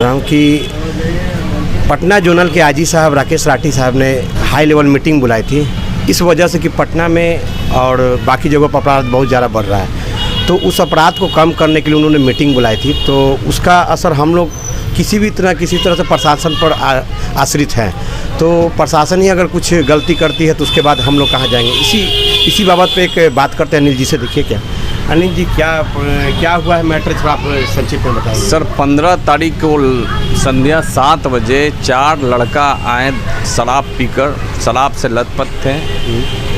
हूँ कि पटना जोनल के आईजी साहब राकेश राठी साहब ने हाई लेवल मीटिंग बुलाई थी इस वजह से कि पटना में और बाकी जगहों पर अपराध बहुत ज़्यादा बढ़ रहा है, तो उस अपराध को कम करने के लिए उन्होंने मीटिंग बुलाई थी। तो उसका असर हम लोग किसी तरह से प्रशासन पर आश्रित हैं। तो प्रशासन ही अगर कुछ गलती करती है तो उसके बाद हम लोग कहाँ जाएंगे। इसी बाबत पे एक बात करते हैं अनिल जी से। देखिए क्या अनिल जी क्या हुआ है मैटर, थोड़ा आप संक्षिप्त में बताइए। सर 15 तारीख को संध्या 7 बजे 4 लड़का आए शराब पीकर, शराब से लथपथ थे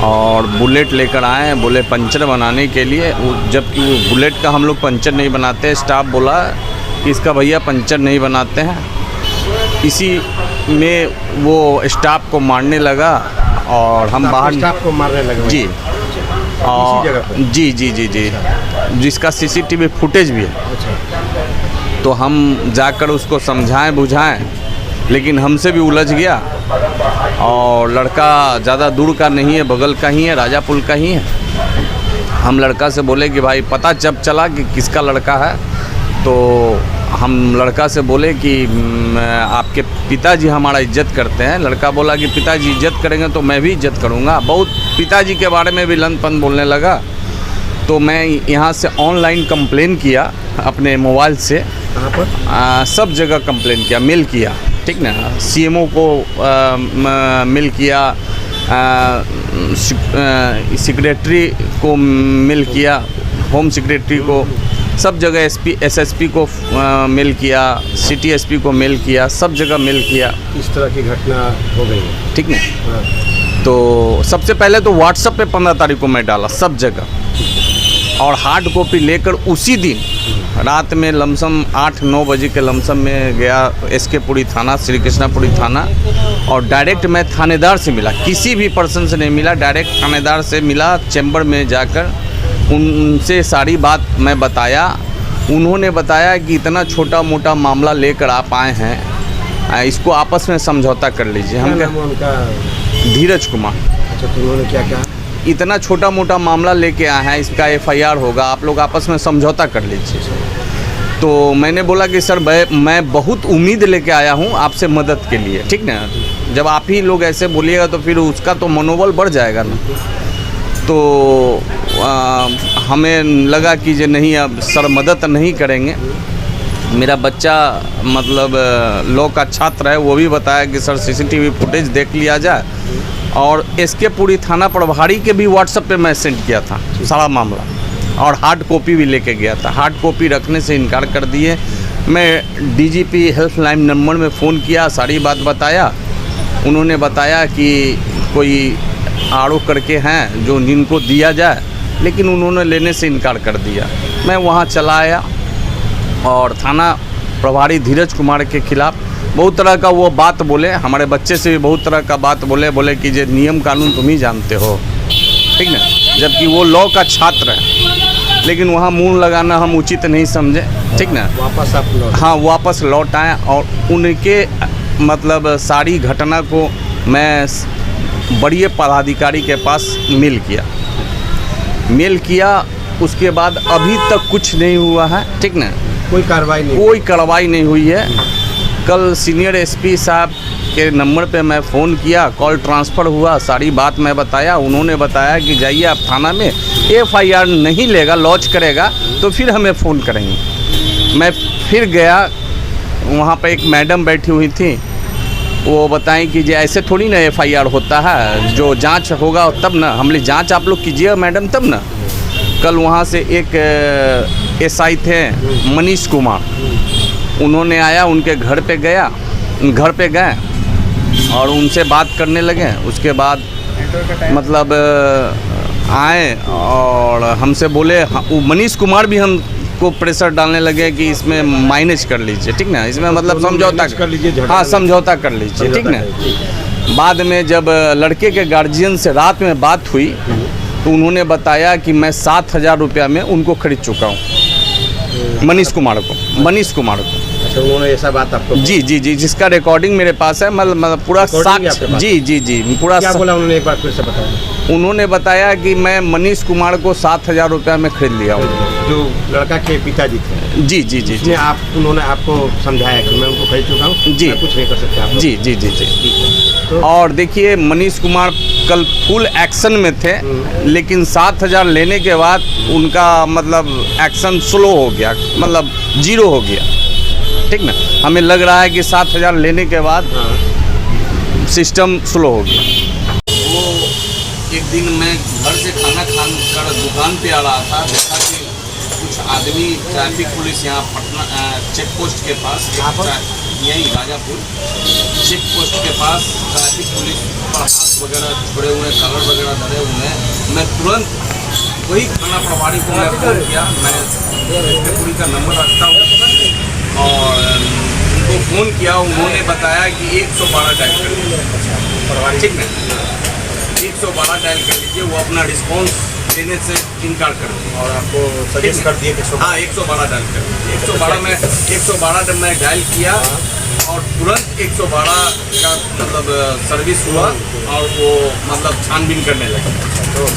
और बुलेट लेकर आए, बोले पंचर बनाने के लिए। जबकि वो बुलेट का हम लोग पंचर नहीं बनाते, स्टाफ बोला कि इसका भैया पंचर नहीं बनाते हैं। इसी में वो स्टाफ को मारने लगा और हम बाहर स्टाफ को मारने लगे जी। और जी जी जी जी जिसका सीसीटीवी फुटेज भी है। तो हम जाकर उसको समझाएं बुझाएं, लेकिन हमसे भी उलझ गया। और लड़का ज़्यादा दूर का नहीं है, बगल का ही है, राजापुल का ही है। हम लड़का से बोले कि भाई पता जब चला कि किसका लड़का है, तो हम लड़का से बोले कि आपके पिताजी हमारा इज्जत करते हैं। लड़का बोला कि पिताजी इज्जत करेंगे तो मैं भी इज्जत करूंगा। बहुत पिताजी के बारे में भी लंदपन बोलने लगा। तो मैं यहाँ से ऑनलाइन कंप्लेन किया अपने मोबाइल से। कहाँ पर? सब जगह कंप्लेन किया, मेल किया, ठीक ना। सीएमओ को मेल किया, सेक्रेटरी को मेल किया, होम सेक्रेटरी को, सब जगह एसपी एसएसपी को मेल किया, सिटी एसपी को मेल किया, सब जगह मेल किया। इस तरह की घटना हो गई है, ठीक ना। हाँ। तो सबसे पहले तो व्हाट्सएप पे 15 तारीख को मैं डाला सब जगह, और हार्ड कॉपी लेकर उसी दिन रात में लमसम 8-9 बजे के लमसम में गया एसके पुरी थाना, श्री कृष्णापुरी थाना। और डायरेक्ट मैं थानेदार से मिला, किसी भी पर्सन से नहीं मिला, डायरेक्ट थानेदार से मिला। चैम्बर में जाकर उनसे सारी बात मैं बताया। उन्होंने बताया कि इतना छोटा मोटा मामला लेकर आप आए हैं, इसको आपस में समझौता कर लीजिए। हम उनका धीरज कुमार। अच्छा, तो उन्होंने क्या कहा? इतना छोटा मोटा मामला लेके आए हैं, इसका एफआईआर होगा, आप लोग आपस में समझौता कर लीजिए। तो मैंने बोला कि सर मैं बहुत उम्मीद लेके आया हूँ आपसे मदद के लिए, ठीक ना। जब आप ही लोग ऐसे बोलिएगा तो फिर उसका तो मनोबल बढ़ जाएगा ना। तो हमें लगा कि जो नहीं, अब सर मदद नहीं करेंगे। मेरा बच्चा मतलब लॉ का छात्र है, वो भी बताया कि सर सीसीटीवी फुटेज देख लिया जाए। और एसके पुरी थाना प्रभारी के भी व्हाट्सएप पे मैं सेंड किया था सारा मामला, और हार्ड कॉपी भी लेके गया था। हार्ड कॉपी रखने से इनकार कर दिए। मैं डीजीपी हेल्पलाइन नंबर में फ़ोन किया, सारी बात बताया। उन्होंने बताया कि कोई आरोप करके हैं जो जिनको दिया जाए, लेकिन उन्होंने लेने से इनकार कर दिया। मैं वहाँ चला आया और थाना प्रभारी धीरज कुमार के खिलाफ़ बहुत तरह का वो बात बोले। हमारे बच्चे से भी बहुत तरह का बात बोले कि ये नियम कानून तुम ही जानते हो, ठीक ना। जबकि वो लॉ का छात्र है, लेकिन वहाँ मुँह लगाना हम उचित नहीं समझे, ठीक ना। वापस आप लौट? हाँ, वापस लौट आए। और उनके मतलब सारी घटना को मैं बड़े पदाधिकारी के पास मेल किया। उसके बाद अभी तक कुछ नहीं हुआ है, ठीक ना। कोई कार्रवाई नहीं हुई है। कल सीनियर एसपी साहब के नंबर पे मैं फ़ोन किया, कॉल ट्रांसफ़र हुआ, सारी बात मैं बताया। उन्होंने बताया कि जाइए आप थाना में, एफआईआर नहीं लेगा, लॉन्च करेगा तो फिर हमें फ़ोन करेंगे। मैं फिर गया, वहाँ पे एक मैडम बैठी हुई थी, वो बताएं कि ऐसे थोड़ी ना एफआईआर होता है, जो जांच होगा तब ना। हमने जांच आप लोग कीजिएगा मैडम तब ना। कल वहाँ से एक एसआई थे मनीष कुमार, उन्होंने आया, उनके घर पे गए और उनसे बात करने लगे। उसके बाद मतलब आए और हमसे बोले, वो मनीष कुमार भी हमको प्रेशर डालने लगे कि इसमें माइनेज कर लीजिए, ठीक ना। इसमें मतलब समझौता कर लीजिए, हाँ समझौता कर लीजिए, ठीक ना। बाद में जब लड़के के गार्जियन से रात में बात हुई तो उन्होंने बताया कि मैं 7,000 रुपया में उनको खरीद चुका हूँ, मनीष कुमार को। अच्छा, उन्होंने ऐसा बात आपको? जी, जिसका रिकॉर्डिंग मेरे पास है। मतलब पूरा साक्ष्य। जी, पूरा। क्या बोला उन्होंने, एक बार फिर से बताया? उन्होंने बताया कि मैं मनीष कुमार को 7,000 रुपया में खरीद लिया हूँ। जो लड़का के पिताजी थे, जी जी जी जी उन्होंने आपको समझाया कि मैं उनको खरीद चुका हूँ, जी, मैं कुछ नहीं कर सकते आप लोग। जी जी जी जी। ठीक है। तो और देखिए मनीष कुमार कल फुल एक्शन में थे, लेकिन 7,000 लेने के बाद उनका मतलब एक्शन स्लो हो गया, मतलब जीरो हो गया। ठीक ना, हमें लग रहा है कि 7,000 लेने के बाद सिस्टम स्लो हो गया। वो एक दिन मैं घर से खाना खाकर दुकान पे आ रहा था, देखा कि कुछ आदमी ट्रैफिक पुलिस यहाँ पटना चेक पोस्ट के पास, यहीं गाजापुर चेक पोस्ट के पास ट्रैफिक पुलिस पर हाथ वगैरह छोड़े हुए, कलर वगैरह धरे हुए हैं। मैं तुरंत वही थाना प्रभारी को मैं फ़ोन किया, मैं पुलिस का नंबर रखता हूँ, और उनको फ़ोन किया। उन्होंने बताया कि 112 डायल कर लीजिए। ठीक है, 112 डायल कर लीजिए, वो अपना रिस्पॉन्स देने से इनकार कर दिया और आपको सजेस्ट कर दिए कि हाँ 112 डायल कर 112 में 112 मैं डायल किया और तुरंत 112 का मतलब सर्विस हुआ और वो मतलब छानबीन करने लगा।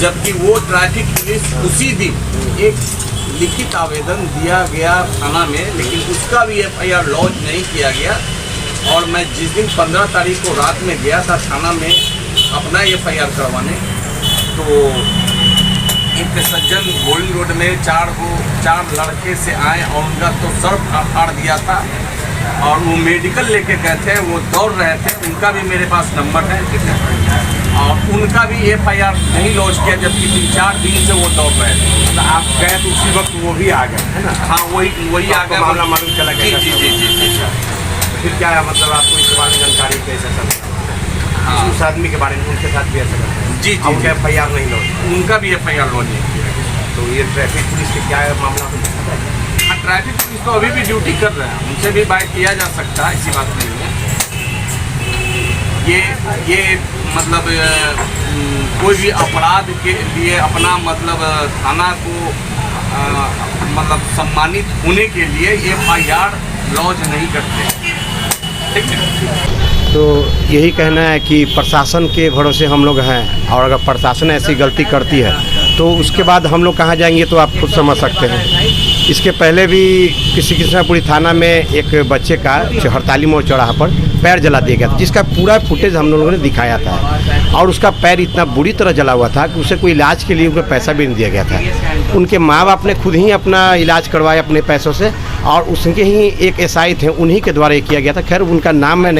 जबकि वो ट्रैफिक पुलिस उसी दिन एक लिखित आवेदन दिया गया थाना में, लेकिन उसका भी FIR लॉन्च नहीं किया गया। और मैं जिस दिन 15 तारीख को रात में गया था थाना में अपना FIR करवाने, तो एक सज्जन बोलिंग रोड में 4 लड़के से आए और उनका तो सर फाड़ दिया था और वो मेडिकल लेके गए थे, वो दौड़ रहे थे। उनका भी मेरे पास नंबर है, और उनका भी FIR नहीं लॉन्च किया, जबकि 3-4 दिन से वो दौड़ रहे थे। तो आप गए तो उसी वक्त वो भी आ गए, है ना? हाँ, वही आ गया, मामला मालूम चला गया। जी जी जी जी जी। फिर क्या है, मतलब आपको इसके बारे में जानकारी कैसे सब? हाँ, उस आदमी के बारे में उनके साथ भी ऐसा करते हैं? जी जी, उनका FIR नहीं लॉन्च, उनका भी FIR लॉन्च नहीं किया। तो ये ट्रैफिक पुलिस के क्या है मामला? हाँ, ट्रैफिक पुलिस तो अभी भी ड्यूटी कर रहे हैं, उनसे भी बात किया जा सकता है, ऐसी बात नहीं है। ये मतलब कोई भी अपराध के लिए अपना मतलब थाना को मतलब सम्मानित होने के लिए FIR लॉन्च नहीं करते। ठीक है, तो यही कहना है कि प्रशासन के भरोसे हम लोग हैं, और अगर प्रशासन ऐसी गलती करती है तो उसके बाद हम लोग कहाँ जाएंगे, तो आप खुद समझ सकते हैं। इसके पहले भी किसी कृष्णापुरी थाना में एक बच्चे का हड़ताली मोड़ चौराहा पर पैर जला दिया गया था, जिसका पूरा फुटेज हम लोगों ने दिखाया था। और उसका पैर इतना बुरी तरह जला हुआ था कि उसे कोई इलाज के लिए उनको पैसा भी नहीं दिया गया था। उनके माँ बाप ने खुद ही अपना इलाज करवाया अपने पैसों से, और उसके ही एक SI थे, उन्हीं के द्वारा ये किया गया था। खैर उनका नाम मैं